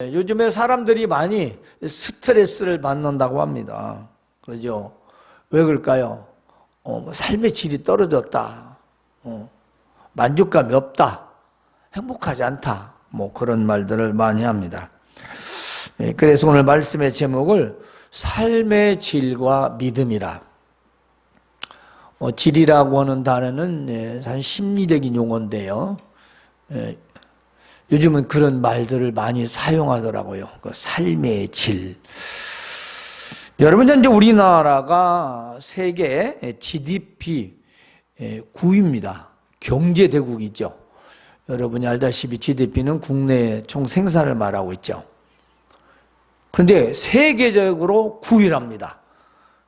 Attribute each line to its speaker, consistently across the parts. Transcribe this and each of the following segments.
Speaker 1: 요즘에 사람들이 많이 스트레스를 받는다고 합니다. 그러죠? 왜 그럴까요? 삶의 질이 떨어졌다. 만족감이 없다. 행복하지 않다. 그런 말들을 많이 합니다. 그래서 오늘 말씀의 제목을 삶의 질과 믿음이라. 질이라고 하는 단어는 한 심리적인 용어인데요. 요즘은 그런 말들을 많이 사용하더라고요. 그 삶의 질. 여러분, 현재 우리나라가 세계 GDP 9위입니다. 경제대국이죠. 여러분이 알다시피 GDP는 국내 총 생산을 말하고 있죠. 그런데 세계적으로 9위랍니다.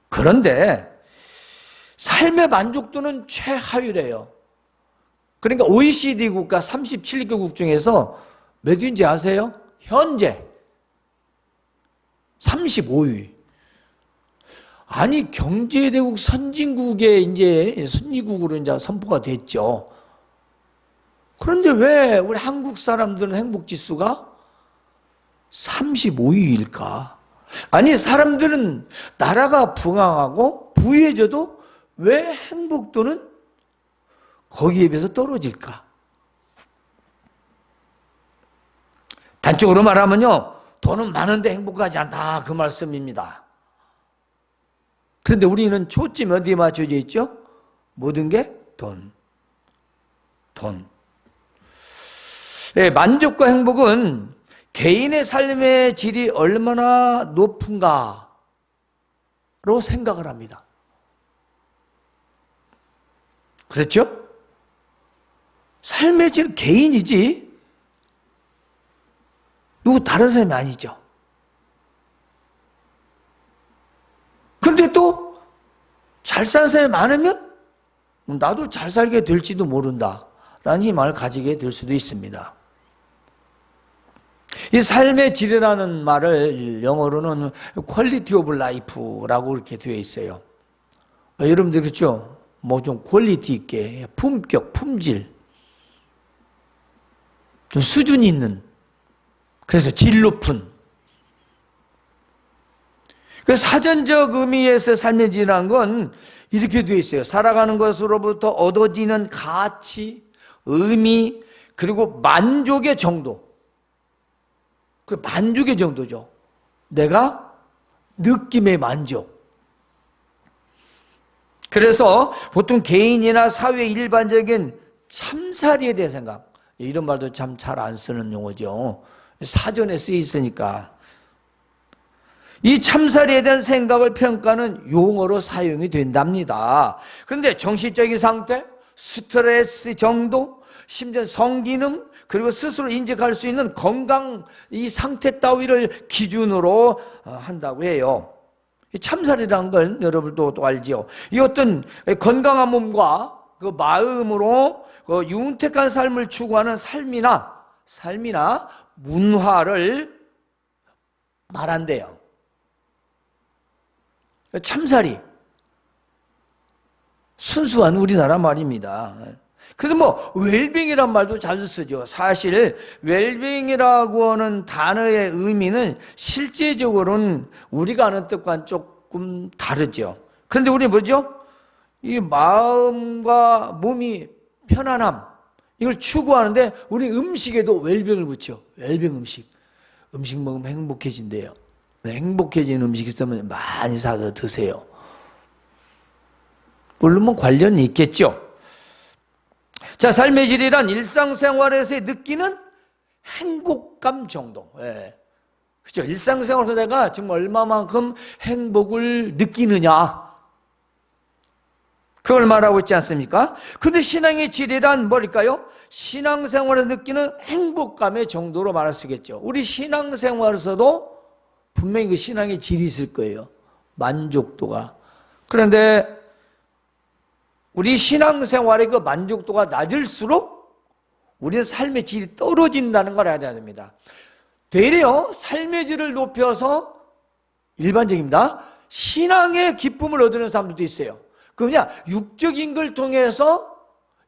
Speaker 1: 그런데 삶의 만족도는 최하위래요. 그러니까 OECD 국가 37개국 중에서 몇 위인지 아세요? 현재 35위. 아니, 경제대국 선진국의 이제 선진국으로 이제 선포가 됐죠. 그런데 왜 우리 한국 사람들은 행복지수가 35위일까? 아니, 사람들은 나라가 부강하고 부유해져도 왜 행복도는 거기에 비해서 떨어질까? 단적으로 말하면요, 돈은 많은데 행복하지 않다, 그 말씀입니다. 그런데 우리는 초점이 어디에 맞춰져 있죠? 모든 게 돈. 만족과 행복은 개인의 삶의 질이 얼마나 높은가로 생각을 합니다. 그렇죠? 삶의 질은 개인이지 누구 다른 사람이 아니죠. 그런데 또 잘 사는 사람이 많으면 나도 잘 살게 될지도 모른다 라는 희망을 가지게 될 수도 있습니다. 이 삶의 질이라는 말을 영어로는 quality of life라고 이렇게 되어 있어요. 여러분들 그렇죠? 좀 퀄리티 있게, 품격, 품질, 좀 수준 있는, 그래서 질 높은. 그 사전적 의미에서 삶의 질이라는 건 이렇게 되어 있어요. 살아가는 것으로부터 얻어지는 가치, 의미, 그리고 만족의 정도. 그 만족의 정도죠. 내가 느낌의 만족. 그래서 보통 개인이나 사회 일반적인 참사리에 대한 생각, 이런 말도 참 잘 안 쓰는 용어죠. 사전에 쓰여 있으니까. 이 참사리에 대한 생각을 평가하는 용어로 사용이 된답니다. 그런데 정신적인 상태, 스트레스 정도, 심지어 성기능, 그리고 스스로 인식할 수 있는 건강 이 상태 따위를 기준으로 한다고 해요. 참살이라는 걸 여러분도 또 알지요. 이 어떤 건강한 몸과 그 마음으로 그 윤택한 삶을 추구하는 삶이나 문화를 말한대요. 참살이 순수한 우리나라 말입니다. 그래서 웰빙이란 말도 자주 쓰죠. 사실 웰빙이라고 하는 단어의 의미는 실제적으로는 우리가 아는 뜻과는 조금 다르죠. 그런데 우리 뭐죠? 이 마음과 몸이 편안함, 이걸 추구하는데 우리 음식에도 웰빙을 붙여. 웰빙 음식. 음식 먹으면 행복해진대요. 행복해지는 음식 있으면 많이 사서 드세요. 물론 관련이 있겠죠. 자, 삶의 질이란 일상생활에서 느끼는 행복감 정도. 그렇죠. 일상생활에서 내가 정말 얼마만큼 행복을 느끼느냐, 그걸 말하고 있지 않습니까? 근데 신앙의 질이란 뭘까요? 신앙생활에서 느끼는 행복감의 정도로 말할 수 있겠죠. 우리 신앙생활에서도 분명히 그 신앙의 질이 있을 거예요. 만족도가. 그런데 우리 신앙생활의 그 만족도가 낮을수록 우리는 삶의 질이 떨어진다는 걸 알아야 됩니다. 되려 삶의 질을 높여서 일반적입니다. 신앙의 기쁨을 얻는 사람들도 있어요. 그냥 육적인 걸 통해서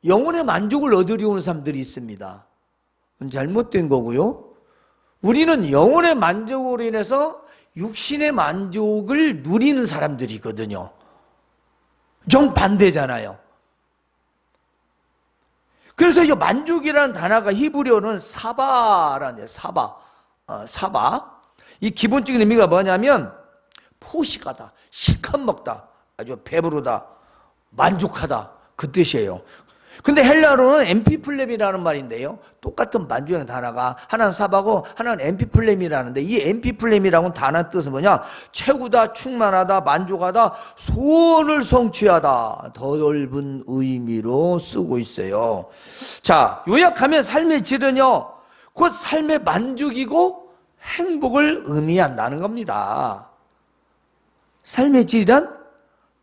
Speaker 1: 영혼의 만족을 얻으려는 사람들이 있습니다. 잘못된 거고요. 우리는 영혼의 만족으로 인해서 육신의 만족을 누리는 사람들이거든요. 정반대잖아요. 그래서 이 만족이라는 단어가 히브리어는 사바라는 사바. 이 기본적인 의미가 뭐냐면 포식하다, 실컷 먹다, 아주 배부르다, 만족하다, 그 뜻이에요. 근데 헬라어로는 엠피플렘이라는 말인데요, 똑같은 만족이라는 단어가 하나는 사바고 하나는 엠피플렘이라는데, 이 엠피플렘이라고는 단어 뜻은 뭐냐? 채우다, 충만하다, 만족하다, 소원을 성취하다, 더 넓은 의미로 쓰고 있어요. 자, 요약하면 삶의 질은요, 곧 삶의 만족이고 행복을 의미한다는 겁니다. 삶의 질이란,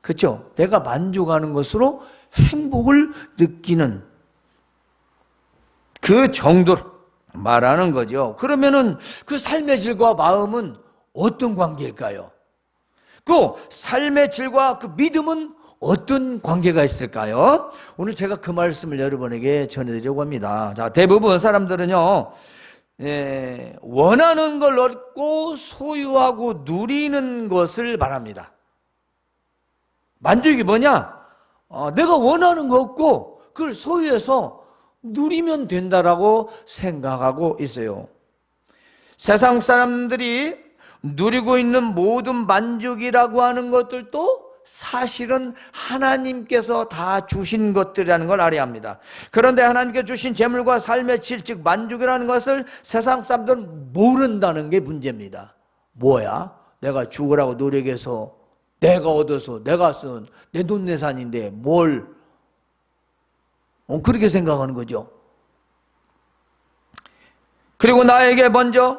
Speaker 1: 그렇죠, 내가 만족하는 것으로 행복을 느끼는 그 정도로 말하는 거죠. 그러면은 그 삶의 질과 마음은 어떤 관계일까요? 그 삶의 질과 그 믿음은 어떤 관계가 있을까요? 오늘 제가 그 말씀을 여러분에게 전해드리려고 합니다. 자, 대부분 사람들은요, 원하는 걸 얻고 소유하고 누리는 것을 말합니다. 만족이 뭐냐? 내가 원하는 거 얻고 그걸 소유해서 누리면 된다라고 생각하고 있어요. 세상 사람들이 누리고 있는 모든 만족이라고 하는 것들도 사실은 하나님께서 다 주신 것들이라는 걸 알아야 합니다. 그런데 하나님께 주신 재물과 삶의 질, 즉 만족이라는 것을 세상 사람들은 모른다는 게 문제입니다. 뭐야? 내가 죽으라고 노력해서 내가 얻어서 내가 쓴 내 돈 내산인데 뭘 그렇게 생각하는 거죠. 그리고 나에게 먼저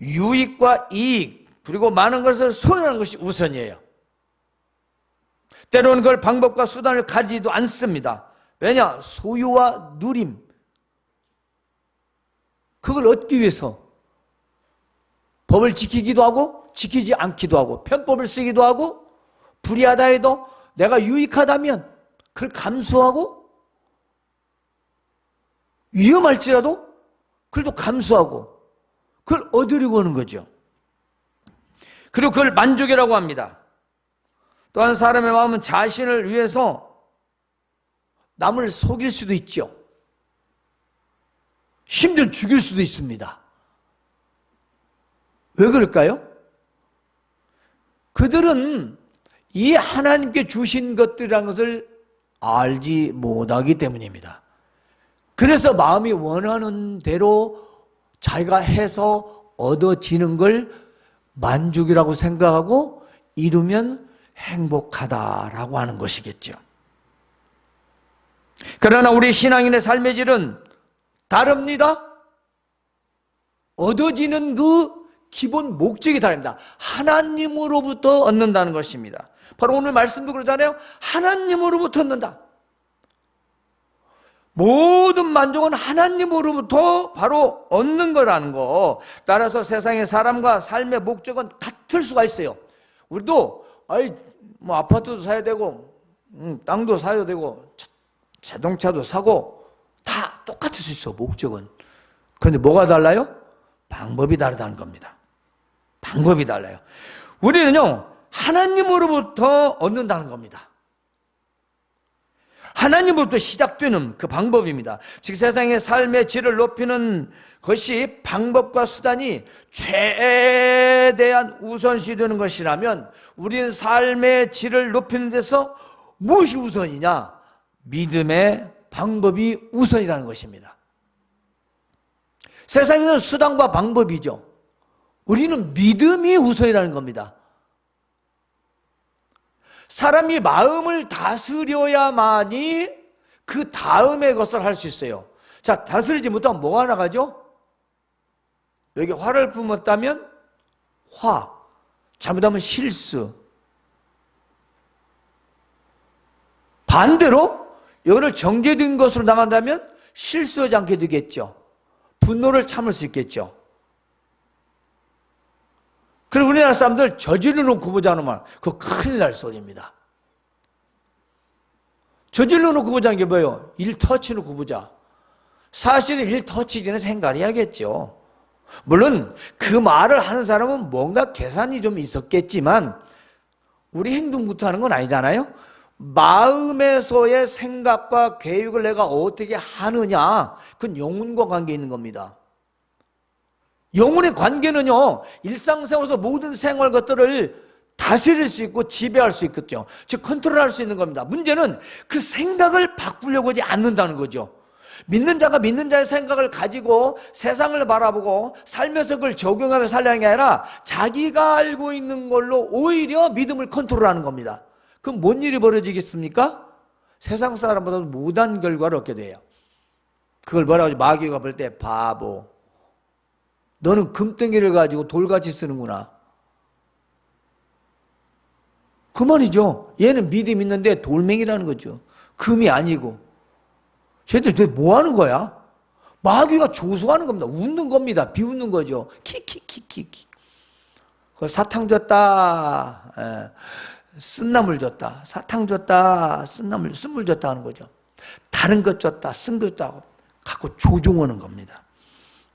Speaker 1: 유익과 이익 그리고 많은 것을 소유하는 것이 우선이에요. 때로는 그걸 방법과 수단을 가리지도 않습니다. 왜냐? 소유와 누림, 그걸 얻기 위해서 법을 지키기도 하고 지키지 않기도 하고 편법을 쓰기도 하고, 불의하다 해도 내가 유익하다면 그걸 감수하고, 위험할지라도 그걸 또 감수하고 그걸 얻으려고 하는 거죠. 그리고 그걸 만족이라고 합니다. 또한 사람의 마음은 자신을 위해서 남을 속일 수도 있죠. 심지어 죽일 수도 있습니다. 왜 그럴까요? 그들은 이 하나님께 주신 것들이라는 것을 알지 못하기 때문입니다. 그래서 마음이 원하는 대로 자기가 해서 얻어지는 걸 만족이라고 생각하고 이루면 행복하다라고 하는 것이겠죠. 그러나 우리 신앙인의 삶의 질은 다릅니다. 얻어지는 그 기본 목적이 다릅니다. 하나님으로부터 얻는다는 것입니다. 바로 오늘 말씀도 그러잖아요. 하나님으로부터 얻는다. 모든 만족은 하나님으로부터 바로 얻는 거라는 거. 따라서 세상의 사람과 삶의 목적은 같을 수가 있어요. 우리도 아파트도 사야 되고 땅도 사야 되고 자동차도 사고 다 똑같을 수 있어, 목적은. 그런데 뭐가 달라요? 방법이 다르다는 겁니다. 방법이 달라요. 우리는요, 하나님으로부터 얻는다는 겁니다. 하나님으로부터 시작되는 그 방법입니다. 즉 세상의 삶의 질을 높이는 것이 방법과 수단이 최대한 우선시 되는 것이라면 우리는 삶의 질을 높이는 데서 무엇이 우선이냐? 믿음의 방법이 우선이라는 것입니다. 세상에는 수단과 방법이죠. 우리는 믿음이 우선이라는 겁니다. 사람이 마음을 다스려야만이 그 다음의 것을 할 수 있어요. 자, 다스리지 못하면 뭐가 나가죠? 여기 화를 품었다면 화, 잘못하면 실수. 반대로 이거를 정제된 것으로 나간다면 실수하지 않게 되겠죠. 분노를 참을 수 있겠죠. 그리고 우리나라 사람들 저질러 놓고 보자는 말, 그거 큰일 날 소리입니다. 저질러 놓고 보자는 게 뭐예요? 일 터치 놓고 보자. 사실은 일 터치 전에 생각해야겠죠. 물론 그 말을 하는 사람은 뭔가 계산이 좀 있었겠지만 우리 행동부터 하는 건 아니잖아요. 마음에서의 생각과 계획을 내가 어떻게 하느냐, 그건 영혼과 관계 있는 겁니다. 영혼의 관계는요, 일상생활에서 모든 생활 것들을 다스릴 수 있고 지배할 수 있겠죠. 즉 컨트롤할 수 있는 겁니다. 문제는 그 생각을 바꾸려고 하지 않는다는 거죠. 믿는 자가 믿는 자의 생각을 가지고 세상을 바라보고 살면서 그걸 적용하며 살려는 게 아니라 자기가 알고 있는 걸로 오히려 믿음을 컨트롤하는 겁니다. 그럼 뭔 일이 벌어지겠습니까? 세상 사람보다 못한 결과를 얻게 돼요. 그걸 뭐라고 하지? 마귀가 볼 때 바보, 너는 금덩이를 가지고 돌같이 쓰는구나, 그 말이죠. 얘는 믿음 있는데 돌멩이라는 거죠. 금이 아니고. 쟤들 뭐 하는 거야? 마귀가 조소하는 겁니다. 웃는 겁니다. 비웃는 거죠. 키키키키키. 사탕 줬다, 쓴나물 줬다, 사탕 줬다, 쓴물 줬다 하는 거죠. 다른 것 줬다, 쓴 것 줬다 갖고 조종하는 겁니다.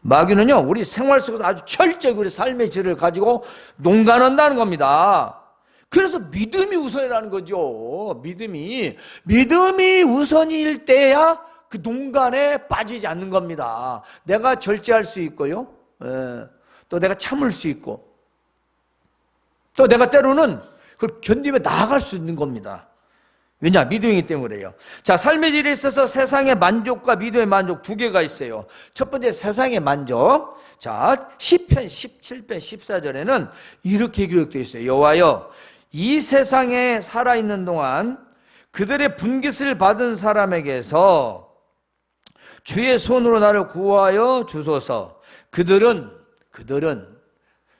Speaker 1: 마귀는요, 우리 생활 속에서 아주 철저히 우리 삶의 질을 가지고 농간한다는 겁니다. 그래서 믿음이 우선이라는 거죠. 믿음이 우선일 때야 그 농간에 빠지지 않는 겁니다. 내가 절제할 수 있고요, 또 내가 참을 수 있고, 또 내가 때로는 그걸 견디며 나아갈 수 있는 겁니다. 왜냐? 믿음이기 때문에 그래요. 자, 삶의 질에 있어서 세상의 만족과 믿음의 만족 두 개가 있어요. 첫 번째, 세상의 만족. 자, 시편 17편 14절에는 이렇게 기록되어 있어요. 여호와여, 이 세상에 살아있는 동안 그들의 분깃을 받은 사람에게서 주의 손으로 나를 구하여 주소서. 그들은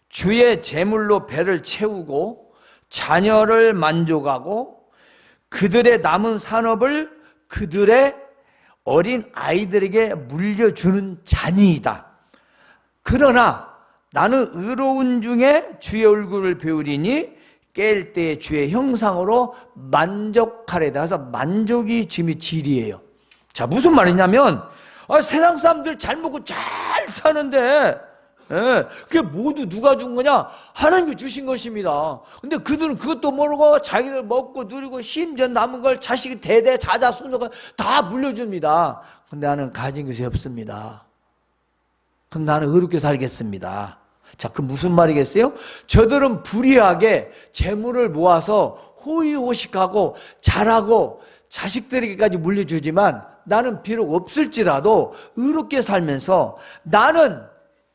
Speaker 1: 주의 재물로 배를 채우고 자녀를 만족하고 그들의 남은 산업을 그들의 어린 아이들에게 물려주는 자니이다. 그러나 나는 의로운 중에 주의 얼굴을 배우리니 깰 때 주의 형상으로 만족하리다. 그래서 만족이 지금의 질이에요. 자, 무슨 말이냐면 세상 사람들 잘 먹고 잘 사는데 그게 모두 누가 준 거냐? 하나님이 주신 것입니다. 근데 그들은 그것도 모르고 자기들 먹고 누리고 심지어 남은 걸 자식이 대대 자자손손 다 물려줍니다. 근데 나는 가진 것이 없습니다. 그럼 나는 의롭게 살겠습니다. 자, 그 무슨 말이겠어요? 저들은 불의하게 재물을 모아서 호의호식하고 잘하고 자식들에게까지 물려주지만 나는 비록 없을지라도 의롭게 살면서 나는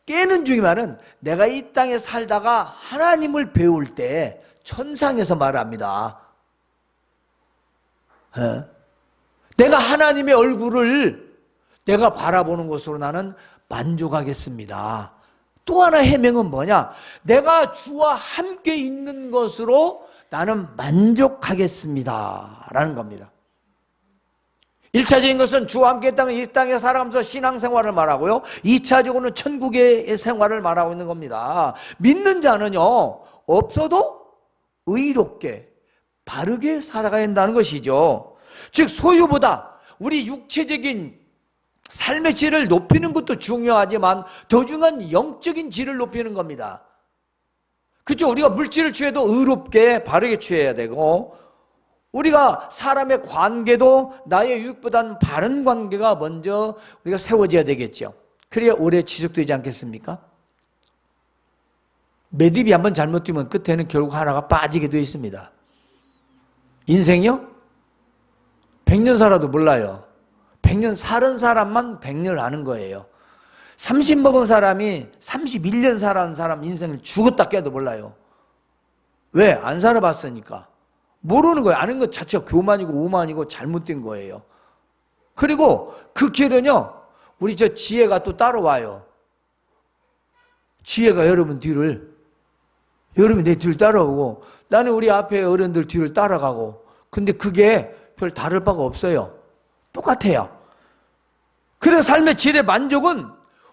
Speaker 1: 깨는 중이면은 내가 이 땅에 살다가 하나님을 배울 때 천상에서 말합니다. 내가 하나님의 얼굴을 내가 바라보는 것으로 나는 만족하겠습니다. 또 하나 해명은 뭐냐? 내가 주와 함께 있는 것으로 나는 만족하겠습니다 라는 겁니다. 1차적인 것은 주와 함께 있다는 이 땅에 살아가면서 신앙생활을 말하고요, 2차적으로는 천국의 생활을 말하고 있는 겁니다. 믿는 자는요, 없어도 의롭게 바르게 살아가야 한다는 것이죠. 즉 소유보다 우리 육체적인 삶의 질을 높이는 것도 중요하지만 더 중요한 영적인 질을 높이는 겁니다. 그렇죠? 우리가 물질을 취해도 의롭게 바르게 취해야 되고, 우리가 사람의 관계도 나의 유익보다는 바른 관계가 먼저 우리가 세워져야 되겠죠. 그래야 오래 지속되지 않겠습니까? 매듭이 한번 잘못되면 끝에는 결국 하나가 빠지게 되어 있습니다. 인생이요? 100년 살아도 몰라요. 100년 살은 사람만 100년을 아는 거예요. 30 먹은 사람이 31년 살아온 사람 인생을 죽었다 깨도 몰라요. 왜? 안 살아봤으니까. 모르는 거예요. 아는 것 자체가 교만이고 오만이고 잘못된 거예요. 그리고 그 길은요, 우리 저 지혜가 또 따라와요. 지혜가 여러분 뒤를, 여러분이 내 뒤를 따라오고 나는 우리 앞에 어른들 뒤를 따라가고, 근데 그게 별 다를 바가 없어요. 똑같아요. 그래서 삶의 질의 만족은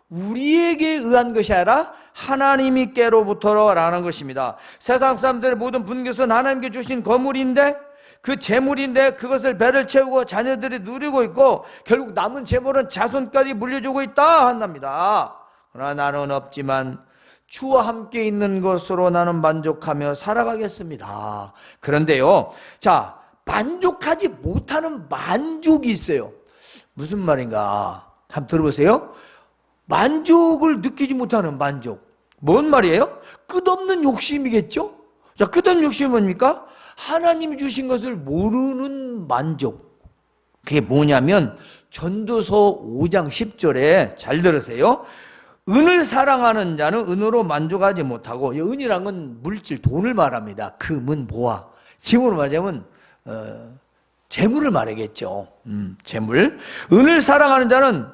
Speaker 1: 우리에게 의한 것이 아니라 하나님께로부터라는 것입니다. 세상 사람들의 모든 분깃은 하나님께 주신 거물인데, 그 재물인데 그것을 배를 채우고 자녀들이 누리고 있고 결국 남은 재물은 자손까지 물려주고 있다 한답니다. 그러나 나는 없지만 주와 함께 있는 것으로 나는 만족하며 살아가겠습니다. 그런데요, 자, 만족하지 못하는 만족이 있어요. 무슨 말인가? 한번 들어보세요. 만족을 느끼지 못하는 만족. 뭔 말이에요? 끝없는 욕심이겠죠? 자, 끝없는 욕심이 뭡니까? 하나님이 주신 것을 모르는 만족. 그게 뭐냐면 전도서 5장 10절에 잘 들으세요. 은을 사랑하는 자는 은으로 만족하지 못하고, 은이란 건 물질, 돈을 말합니다. 금은 보화. 지금으로 말하자면 재물을 말하겠죠. 재물. 은을 사랑하는 자는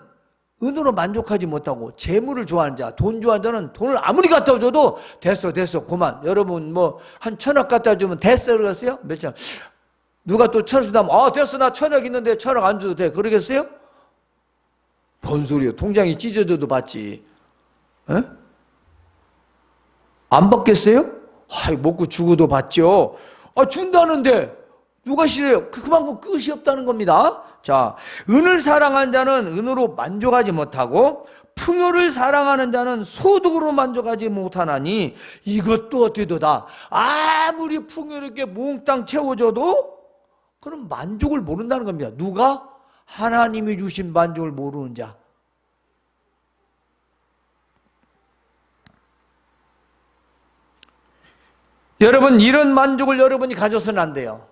Speaker 1: 은으로 만족하지 못하고, 재물을 좋아하는 자, 돈 좋아하는 자는 돈을 아무리 갖다 줘도 됐어 그만. 여러분 뭐 한 1,000억 갖다 주면 됐어 그러겠어요? 몇천? 누가 또 1,000억 주다면 됐어 나 1,000억 있는데 1,000억 안 줘도 돼 그러겠어요? 뭔 소리요? 통장이 찢어져도 받지. 에? 안 받겠어요? 먹고 죽어도 받죠. 준다는데 누가 싫어요? 그만큼 끝이 없다는 겁니다. 자, 은을 사랑하는 자는 은으로 만족하지 못하고 풍요를 사랑하는 자는 소득으로 만족하지 못하나니 이것도 어때도다. 아무리 풍요롭게 몽땅 채워줘도 그럼 만족을 모른다는 겁니다. 누가? 하나님이 주신 만족을 모르는 자. 여러분, 이런 만족을 여러분이 가져서는 안 돼요.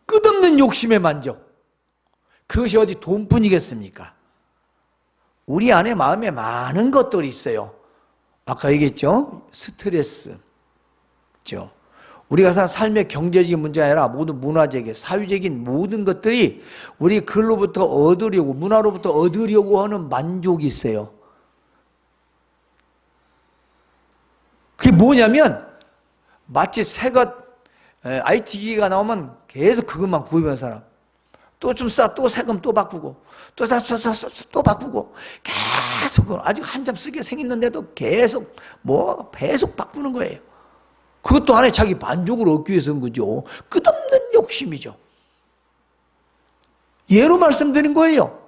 Speaker 1: 끝없는 욕심의 만족. 그것이 어디 돈뿐이겠습니까? 우리 안에 마음에 많은 것들이 있어요. 아까 얘기했죠? 스트레스. 그렇죠? 우리가 사는 삶의 경제적인 문제가 아니라 모든 문화적인, 사회적인 모든 것들이 우리 글로부터 얻으려고, 문화로부터 얻으려고 하는 만족이 있어요. 그게 뭐냐면 마치 새것, IT 기기가 나오면 계속 그것만 구입하는 사람. 또 좀 싸, 또 세금 또 바꾸고, 또 싸, 또 바꾸고, 계속 아직 한 장 쓰게 생겼는데도 계속 계속 바꾸는 거예요. 그것도 안에 자기 만족을 얻기 위해서인 거죠. 끝없는 욕심이죠. 예로 말씀드린 거예요.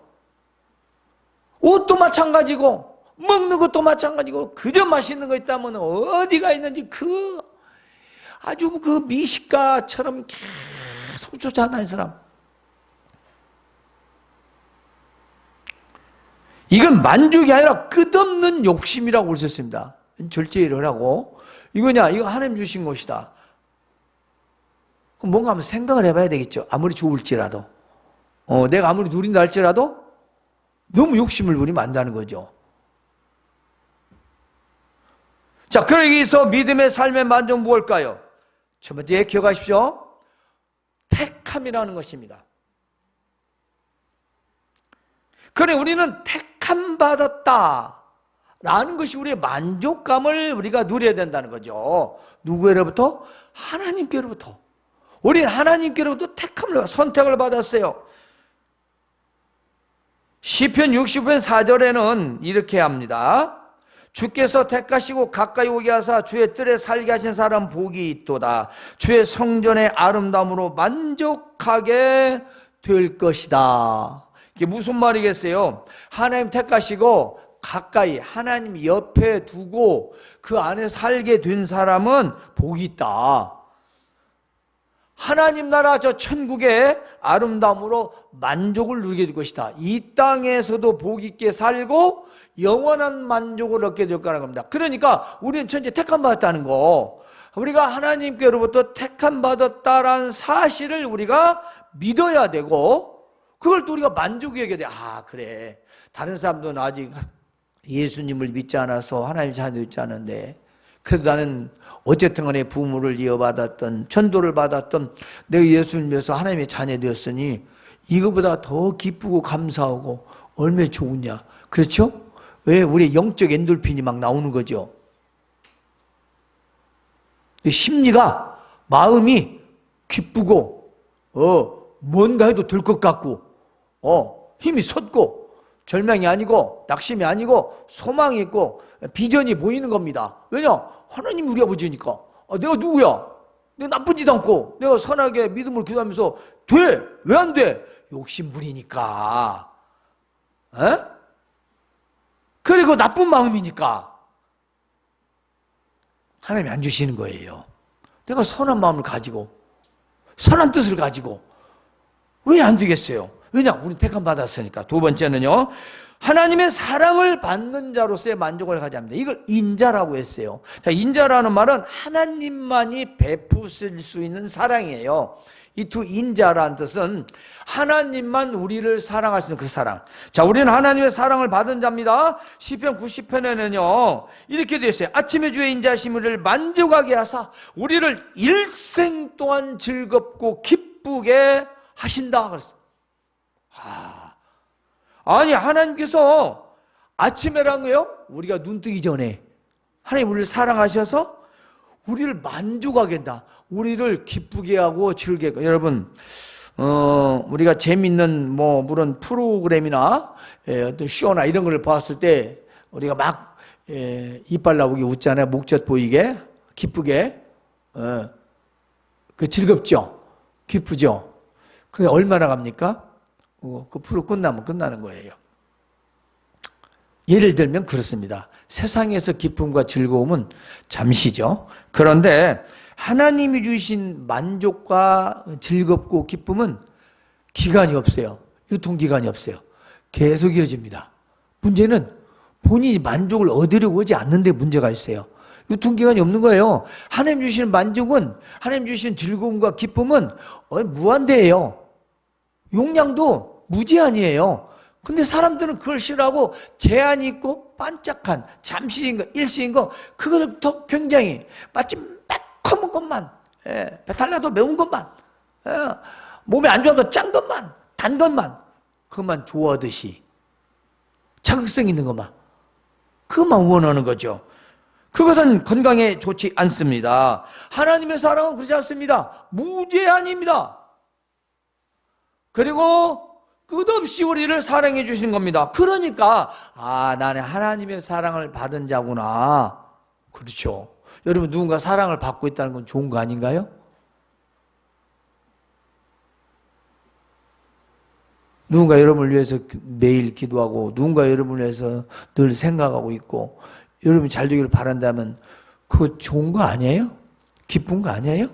Speaker 1: 옷도 마찬가지고 먹는 것도 마찬가지고 그저 맛있는 거 있다면 어디가 있는지 아주 그 미식가처럼 계속 쫓아다니는 사람. 이건 만족이 아니라 끝없는 욕심이라고 볼 수 있습니다. 절제를 하고 이거 하나님 주신 것이다. 그럼 뭔가 한번 생각을 해봐야 되겠죠. 아무리 좋을지라도 내가 아무리 누린다 할지라도 너무 욕심을 부리면 안 된다는 거죠. 자, 그러기 위해서 믿음의 삶의 만족 무엇일까요? 첫 번째 기억하십시오. 택함이라는 것입니다. 그래, 우리는 택함 받았다 라는 것이 우리의 만족감을 우리가 누려야 된다는 거죠. 누구로부터? 하나님께로부터. 우리는 하나님께로부터 택함을, 선택을 받았어요. 시편 60편 4절에는 이렇게 합니다. 주께서 택하시고 가까이 오게 하사 주의 뜰에 살게 하신 사람 복이 있도다. 주의 성전의 아름다움으로 만족하게 될 것이다. 이게 무슨 말이겠어요? 하나님 택하시고 가까이 하나님 옆에 두고 그 안에 살게 된 사람은 복이 있다. 하나님 나라 저 천국의 아름다움으로 만족을 누리게 될 것이다. 이 땅에서도 복 있게 살고 영원한 만족을 얻게 될 거라는 겁니다. 그러니까 우리는 천재 택함 받았다는 거, 우리가 하나님께로부터 택함 받았다라는 사실을 우리가 믿어야 되고, 그걸 또 우리가 만족이 여겨야 돼. 그래, 다른 사람들은 아직 예수님을 믿지 않아서 하나님 자녀 있지 않은데, 그래도 나는 어쨌든 간에 부모를 이어받았던, 전도를 받았던, 내가 예수님 위해서 하나님의 자녀 되었으니 이거보다 더 기쁘고 감사하고 얼마나 좋으냐. 그렇죠? 왜? 우리의 영적 엔돌핀이 막 나오는 거죠. 심리가, 마음이 기쁘고 뭔가 해도 될 것 같고 힘이 솟고 절망이 아니고 낙심이 아니고 소망이 있고 비전이 보이는 겁니다. 왜냐? 하나님 우리 아버지니까. 내가 누구야? 내가 나쁘지도 않고 내가 선하게 믿음을 기도하면서 돼! 왜 안 돼? 욕심 부리니까. 그리고 나쁜 마음이니까 하나님이 안 주시는 거예요. 내가 선한 마음을 가지고 선한 뜻을 가지고 왜 안 되겠어요? 왜냐? 우리는 택함 받았으니까. 두 번째는요, 하나님의 사랑을 받는 자로서의 만족을 가져야 합니다. 이걸 인자라고 했어요. 자, 인자라는 말은 하나님만이 베푸실 수 있는 사랑이에요. 이 두 인자라는 뜻은 하나님만 우리를 사랑할 수 있는 그 사랑. 자, 우리는 하나님의 사랑을 받은 자입니다. 시편 90편에는요 이렇게 되어 있어요. 아침의 주의 인자하심 우리를 만족하게 하사 우리를 일생 동안 즐겁고 기쁘게 하신다 그랬어요. 아니, 하나님께서 아침에란 거요, 우리가 눈 뜨기 전에 하나님 우리를 사랑하셔서 우리를 만족하게 한다. 우리를 기쁘게 하고 즐겁게 하고. 여러분, 우리가 재밌는 물론 프로그램이나 어떤 쇼나 이런 걸 봤을 때 우리가 막 이빨 나오게 웃잖아요. 목젖 보이게 기쁘게. 그 즐겁죠. 기쁘죠. 그게 얼마나 갑니까? 그 프로 끝나면 끝나는 거예요. 예를 들면 그렇습니다. 세상에서 기쁨과 즐거움은 잠시죠. 그런데 하나님이 주신 만족과 즐겁고 기쁨은 기간이 없어요. 유통기간이 없어요. 계속 이어집니다. 문제는 본인이 만족을 얻으려고 하지 않는데 문제가 있어요. 유통기간이 없는 거예요. 하나님 주시는 만족은, 하나님 주시는 즐거움과 기쁨은 무한대예요. 용량도 무제한이에요. 근데 사람들은 그걸 싫어하고 제한이 있고 반짝한 잠시인 거, 일시인 거, 그것을 더 굉장히 마치 매콤한 것만, 배탈 나도 매운 것만, 몸에 안 좋아도 짠 것만, 단 것만, 그것만 좋아하듯이 자극성 있는 것만, 그것만 원하는 거죠. 그것은 건강에 좋지 않습니다. 하나님의 사랑은 그렇지 않습니다. 무제한입니다. 그리고 끝없이 우리를 사랑해 주시는 겁니다. 그러니까 나는 하나님의 사랑을 받은 자구나. 그렇죠. 여러분, 누군가 사랑을 받고 있다는 건 좋은 거 아닌가요? 누군가 여러분을 위해서 매일 기도하고 누군가 여러분을 위해서 늘 생각하고 있고 여러분이 잘 되기를 바란다면 그거 좋은 거 아니에요? 기쁜 거 아니에요?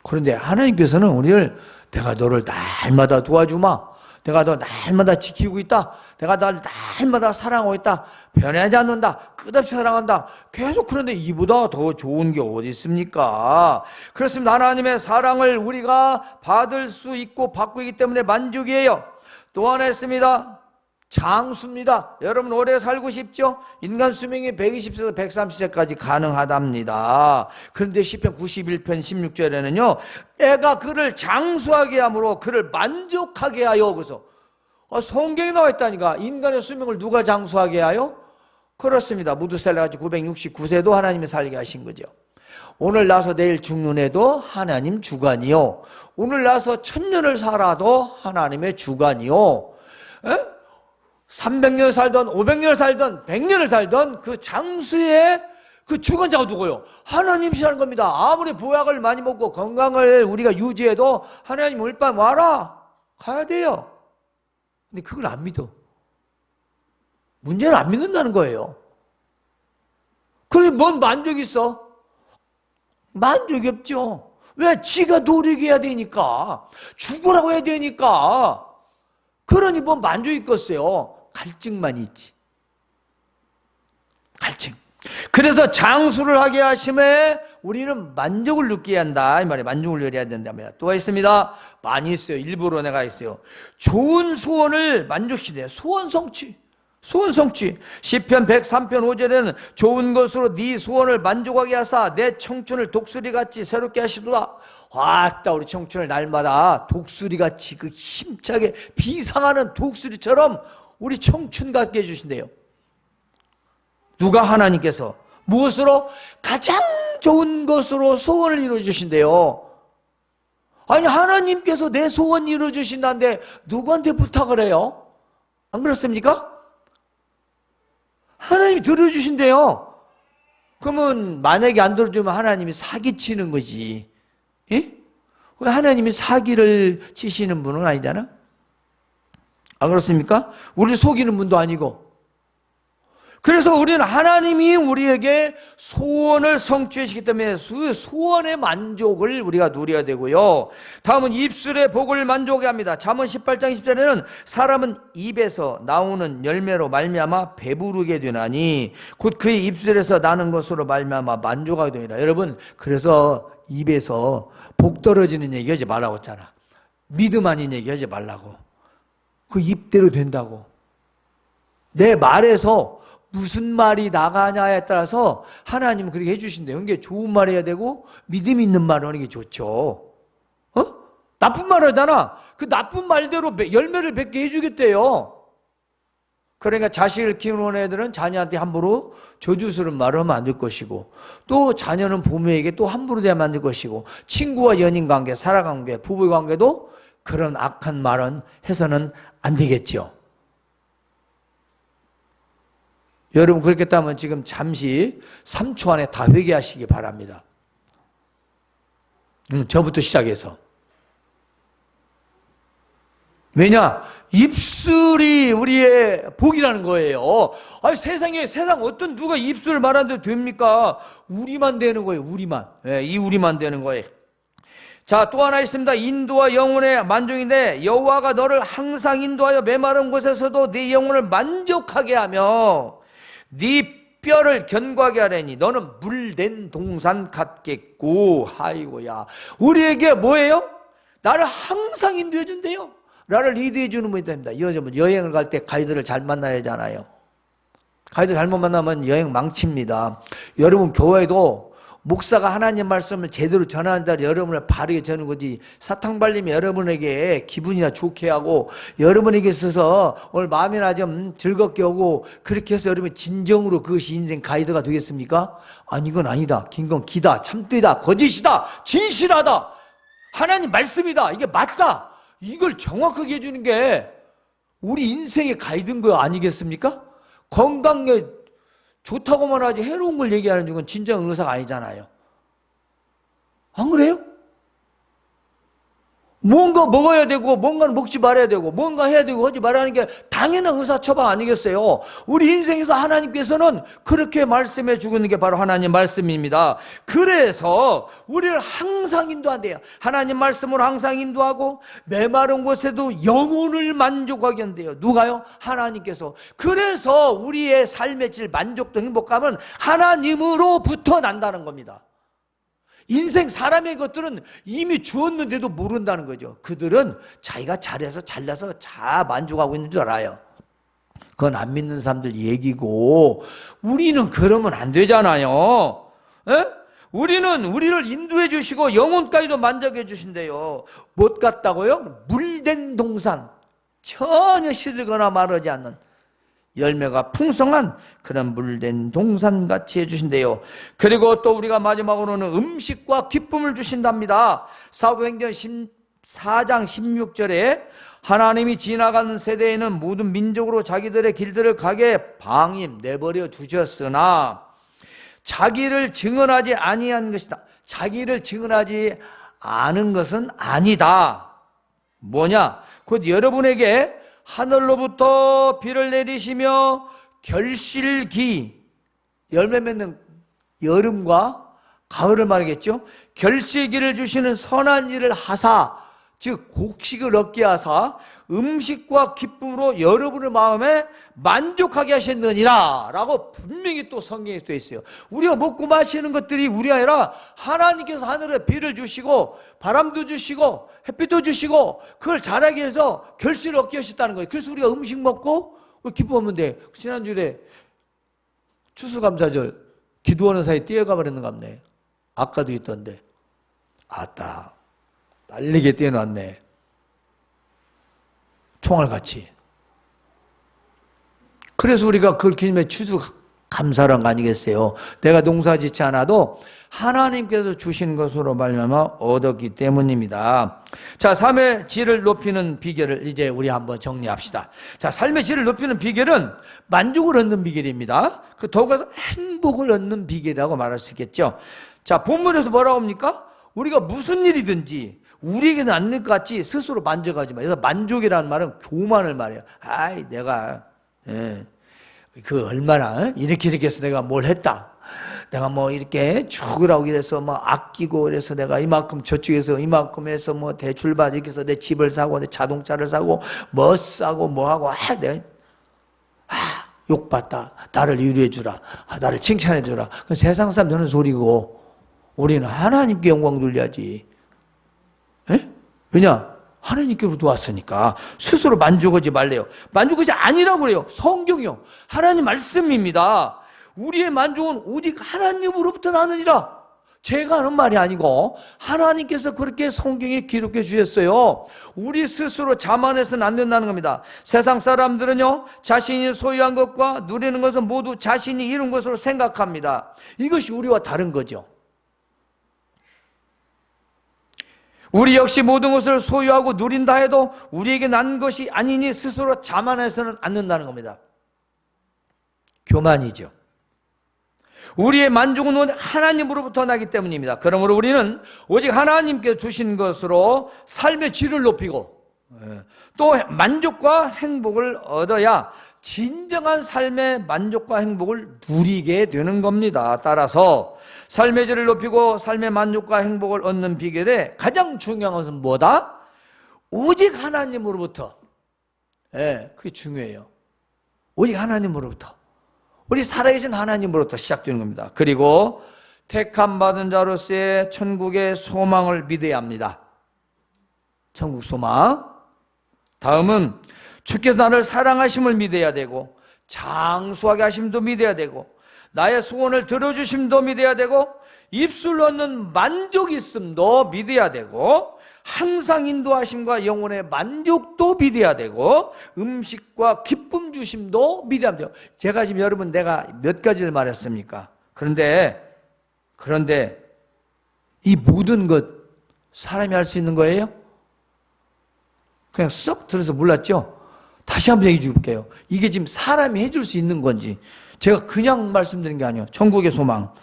Speaker 1: 그런데 하나님께서는 우리를 내가 너를 날마다 도와주마, 내가 너 날마다 지키고 있다, 내가 너 날마다 사랑하고 있다, 변하지 않는다, 끝없이 사랑한다, 계속. 그런데 이보다 더 좋은 게 어디 있습니까? 그렇습니다. 하나님의 사랑을 우리가 받을 수 있고 받고 있기 때문에 만족이에요. 또 하나 있습니다. 장수입니다. 여러분 오래 살고 싶죠? 인간 수명이 120세에서 130세까지 가능하답니다. 그런데 시편 91편 16절에는요 애가 그를 장수하게 함으로 그를 만족하게 하여. 그래서 성경에 나와 있다니까. 인간의 수명을 누가 장수하게 하여? 그렇습니다. 무드셀라같이 969세도 하나님이 살게 하신 거죠. 오늘 나서 내일 죽는 애도 하나님 주관이요, 오늘 나서 1000년을 살아도 하나님의 주관이요. 300년 살던 500년 살던 100년을 살던 그 장수의 그 주관자가 누구요? 하나님이시라는 겁니다. 아무리 보약을 많이 먹고 건강을 우리가 유지해도 하나님 오늘 밤 와라 가야 돼요. 근데 그걸 안 믿어. 문제는 안 믿는다는 거예요. 그래, 뭔 만족이 있어? 만족이 없죠. 왜? 지가 노력해야 되니까, 죽으라고 해야 되니까. 그러니 뭐 만족이 있겠어요? 갈증만 있지. 갈증. 그래서 장수를 하게 하심에 우리는 만족을 느끼게 한다 이 말이에요. 만족을 누려야 된다며. 또 있습니다. 많이 있어요. 일부러 내가 있어요. 좋은 소원을 만족시켜요. 소원 성취. 소원 성취. 시편 103편 5절에는 좋은 것으로 네 소원을 만족하게 하사 내 청춘을 독수리같이 새롭게 하시도다. 왔다, 우리 청춘을 날마다 독수리같이 그 힘차게 비상하는 독수리처럼 우리 청춘 갖게 해주신대요. 누가? 하나님께서. 무엇으로? 가장 좋은 것으로 소원을 이루어주신대요. 아니, 하나님께서 내 소원 이루어주신다는데 누구한테 부탁을 해요? 안 그렇습니까? 하나님이 들어주신대요. 그러면 만약에 안 들어주면 하나님이 사기치는 거지. 예? 하나님이 사기를 치시는 분은 아니잖아. 안 그렇습니까? 우리를 속이는 분도 아니고. 그래서 우리는 하나님이 우리에게 소원을 성취하시기 때문에 그 소원의 만족을 우리가 누려야 되고요. 다음은 입술의 복을 만족하게 합니다. 잠언 18장 20절에는 사람은 입에서 나오는 열매로 말미암아 배부르게 되나니 곧 그의 입술에서 나는 것으로 말미암아 만족하게 됩니다. 여러분, 그래서 입에서 복 떨어지는 얘기 하지 말라고 했잖아. 믿음 아닌 얘기 하지 말라고. 그 입대로 된다고. 내 말에서 무슨 말이 나가냐에 따라서 하나님은 그렇게 해주신대요. 그게 좋은 말 해야 되고 믿음 있는 말 하는 게 좋죠. 나쁜 말 하잖아. 그 나쁜 말대로 열매를 맺게 해주겠대요. 그러니까 자식을 키우는 애들은 자녀한테 함부로 저주스러운 말을 하면 안 될 것이고, 또 자녀는 부모에게 또 함부로 대하면 안 될 것이고, 친구와 연인 관계, 사랑관계, 부부 관계도 그런 악한 말은 해서는 안 되겠죠. 여러분, 그렇겠다면 지금 잠시 3초 안에 다 회개하시기 바랍니다. 저부터 시작해서. 왜냐? 입술이 우리의 복이라는 거예요. 아니, 세상 어떤 누가 입술을 말하는데 됩니까? 우리만 되는 거예요, 우리만. 네, 이 우리만 되는 거예요. 자, 또 하나 있습니다. 인도와 영혼의 만족인데, 여호와가 너를 항상 인도하여 메마른 곳에서도 네 영혼을 만족하게 하며 네 뼈를 견고하게 하려니 너는 물된 동산 같겠고. 아이고야, 우리에게 뭐예요? 나를 항상 인도해 준대요. 나를 리드해 주는 분이 됩니다. 여행을 갈 때 가이드를 잘 만나야 하잖아요. 가이드 잘못 만나면 여행 망칩니다. 여러분, 교회도 목사가 하나님 말씀을 제대로 전하는다 여러분을 바르게 전하는 거지, 사탕 발림이 여러분에게 기분이나 좋게 하고 여러분에게 있어서 오늘 마음이나 좀 즐겁게 하고 그렇게 해서 여러분 진정으로 그것이 인생 가이드가 되겠습니까? 아니, 이건 아니다. 긴 건 기다, 참되다, 거짓이다, 진실하다, 하나님 말씀이다, 이게 맞다, 이걸 정확하게 해주는 게 우리 인생의 가이드인 거 아니겠습니까? 건강에 좋다고만 하지 해로운 걸 얘기하는 건 진정 의사가 아니잖아요. 안 그래요? 뭔가 먹어야 되고 뭔가는 먹지 말아야 되고 뭔가 해야 되고 하지 말아야 하는 게 당연한 의사 처방 아니겠어요? 우리 인생에서 하나님께서는 그렇게 말씀해 주고 있는 게 바로 하나님 말씀입니다. 그래서 우리를 항상 인도한대요. 하나님 말씀으로 항상 인도하고 메마른 곳에도 영혼을 만족하게 한대요. 누가요? 하나님께서. 그래서 우리의 삶의 질, 만족도 행복감은 하나님으로부터 난다는 겁니다. 인생 사람의 것들은 이미 주었는데도 모른다는 거죠. 그들은 자기가 잘해서 잘나서 잘 만족하고 있는 줄 알아요. 그건 안 믿는 사람들 얘기고, 우리는 그러면 안 되잖아요. 에? 우리는 우리를 인도해 주시고 영혼까지도 만족해 주신대요. 못 같다고요? 물된 동산, 전혀 시들거나 마르지 않는 열매가 풍성한 그런 물된 동산같이 해주신대요. 그리고 또 우리가 마지막으로는 음식과 기쁨을 주신답니다. 사도행전 4장 16절에 하나님이 지나가는 세대에는 모든 민족으로 자기들의 길들을 가게 방임 내버려 두셨으나 자기를 증언하지 아니한 것이다. 자기를 증언하지 않은 것은 아니다. 뭐냐? 곧 여러분에게 하늘로부터 비를 내리시며 결실기, 열매 맺는 여름과 가을을 말하겠죠. 결실기를 주시는 선한 일을 하사, 즉 곡식을 얻게 하사 음식과 기쁨으로 여러분의 마음에 만족하게 하셨느니라 라고 분명히 또 성경에 써 있어요. 우리가 먹고 마시는 것들이 우리 아니라 하나님께서 하늘에 비를 주시고 바람도 주시고 햇빛도 주시고 그걸 자라게 해서 결실을 얻게 하셨다는 거예요. 그래서 우리가 음식 먹고 기뻐하면 돼. 지난주에 추수감사절 기도하는 사이에 뛰어가 버렸는가 보네. 아까도 있던데. 아따, 날리게 뛰어놨네. 총알같이. 그래서 우리가 그렇게 하면 추수감사란 거 아니겠어요? 내가 농사 짓지 않아도 하나님께서 주신 것으로 말미암아 얻었기 때문입니다. 자, 삶의 질을 높이는 비결을 이제 우리 한번 정리합시다. 자, 삶의 질을 높이는 비결은 만족을 얻는 비결입니다. 그 더욱해서 행복을 얻는 비결이라고 말할 수 있겠죠. 자, 본문에서 뭐라고 합니까? 우리가 무슨 일이든지 우리에게는 안 될 것 같지 스스로 만족하지 마. 그래서 만족이라는 말은 교만을 말해요. 아이, 내가 그 얼마나 이렇게 해서 내가 뭘 했다. 내가 뭐 이렇게 죽으라고 이래서 뭐 아끼고 이래서 내가 이만큼 저쪽에서 이만큼 해서 뭐 대출받아 이렇게 해서 내 집을 사고 내 자동차를 사고 뭐 사고 뭐 하고 내가 욕받다. 나를 위로해 주라. 나를 칭찬해 주라. 그 세상 사람 저는 소리고 우리는 하나님께 영광 돌려야지. 에? 왜냐? 하나님께로부터 왔으니까 스스로 만족하지 말래요. 만족하지 아니라고 그래요. 성경이요. 하나님 말씀입니다. 우리의 만족은 오직 하나님으로부터 나느니라. 제가 하는 말이 아니고 하나님께서 그렇게 성경에 기록해 주셨어요. 우리 스스로 자만해서는 안 된다는 겁니다. 세상 사람들은요, 자신이 소유한 것과 누리는 것은 모두 자신이 이룬 것으로 생각합니다. 이것이 우리와 다른 거죠. 우리 역시 모든 것을 소유하고 누린다 해도 우리에게 난 것이 아니니 스스로 자만해서는 안 된다는 겁니다. 교만이죠. 우리의 만족은 오직 하나님으로부터 나기 때문입니다. 그러므로 우리는 오직 하나님께 주신 것으로 삶의 질을 높이고 또 만족과 행복을 얻어야 진정한 삶의 만족과 행복을 누리게 되는 겁니다. 따라서 삶의 질을 높이고 삶의 만족과 행복을 얻는 비결에 가장 중요한 것은 뭐다? 오직 하나님으로부터. 그게 중요해요. 오직 하나님으로부터. 우리 살아계신 하나님으로부터 시작되는 겁니다. 그리고 택함 받은 자로서의 천국의 소망을 믿어야 합니다. 천국 소망. 다음은 주께서 나를 사랑하심을 믿어야 되고 장수하게 하심도 믿어야 되고 나의 소원을 들어주심도 믿어야 되고 입술로 얻는 만족이 있음도 믿어야 되고 항상 인도하심과 영혼의 만족도 믿어야 되고 음식과 기쁨 주심도 믿어야 돼요. 제가 지금 여러분 내가 몇 가지를 말했습니까? 그런데 이 모든 것 사람이 할 수 있는 거예요? 그냥 쏙 들어서 몰랐죠? 다시 한번 얘기해 줄게요. 이게 지금 사람이 해줄 수 있는 건지 제가 그냥 말씀드리는 게 아니에요. 천국의 소망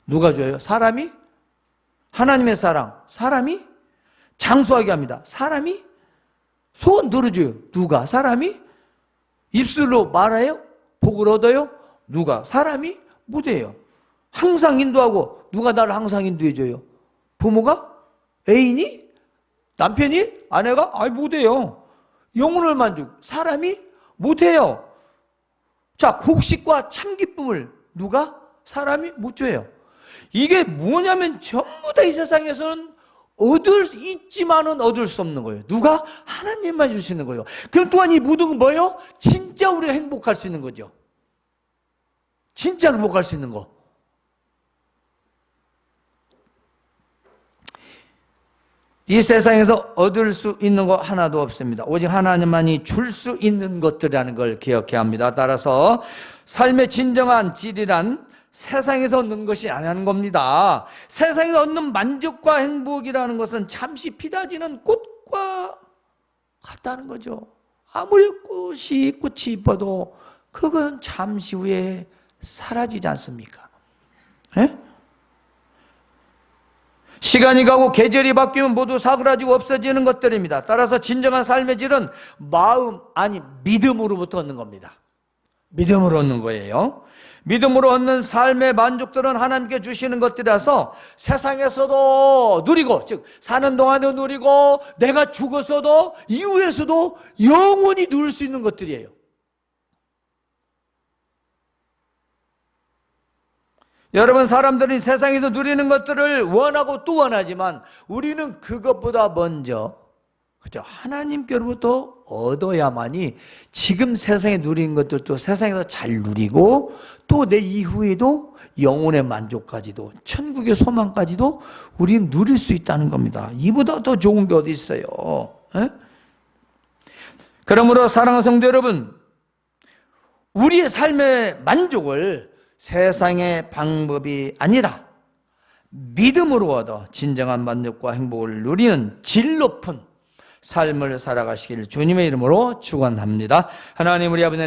Speaker 1: 누가 줘요? 사람이? 하나님의 사랑 사람이? 장수하게 합니다. 사람이? 소원 들어줘요. 누가? 사람이? 입술로 말해요? 복을 얻어요? 누가? 사람이? 못해요. 항상 인도하고 누가 나를 항상 인도해줘요? 부모가? 애인이? 남편이? 아내가? 못해요. 영혼을 만족. 사람이? 못해요. 자, 곡식과 참기쁨을 누가? 사람이 못 줘요. 이게 뭐냐면 전부 다 이 세상에서는 얻을 수 있지만은 얻을 수 없는 거예요. 누가? 하나님만 주시는 거예요. 그럼 또한 이 모든 건 뭐예요? 진짜 우리가 행복할 수 있는 거죠. 진짜 행복할 수 있는 거. 이 세상에서 얻을 수 있는 거 하나도 없습니다. 오직 하나님만이 줄 수 있는 것들이라는 걸 기억해야 합니다. 따라서 삶의 진정한 질이란 세상에서 얻는 것이 아니라는 겁니다. 세상에서 얻는 만족과 행복이라는 것은 잠시 피어지는 꽃과 같다는 거죠. 아무리 꽃이 이뻐도 그건 잠시 후에 사라지지 않습니까? 에? 시간이 가고 계절이 바뀌면 모두 사그라지고 없어지는 것들입니다. 따라서 진정한 삶의 질은 마음 아니 믿음으로부터 얻는 겁니다. 믿음으로 얻는 거예요. 믿음으로 얻는 삶의 만족들은 하나님께 주시는 것들이라서 세상에서도 누리고 즉 사는 동안에도 누리고 내가 죽어서도 이후에서도 영원히 누릴 수 있는 것들이에요. 여러분 사람들은 세상에서 누리는 것들을 원하고 또 원하지만 우리는 그것보다 먼저 그죠? 하나님께로부터 얻어야만이 지금 세상에 누리는 것들도 세상에서 잘 누리고 또 내 이후에도 영혼의 만족까지도 천국의 소망까지도 우리는 누릴 수 있다는 겁니다. 이보다 더 좋은 게 어디 있어요? 에? 그러므로 사랑하는 성도 여러분, 우리의 삶의 만족을 세상의 방법이 아니라 믿음으로 얻어 진정한 만족과 행복을 누리는 질 높은 삶을 살아가시길 주님의 이름으로 축원합니다. 하나님 우리 아버지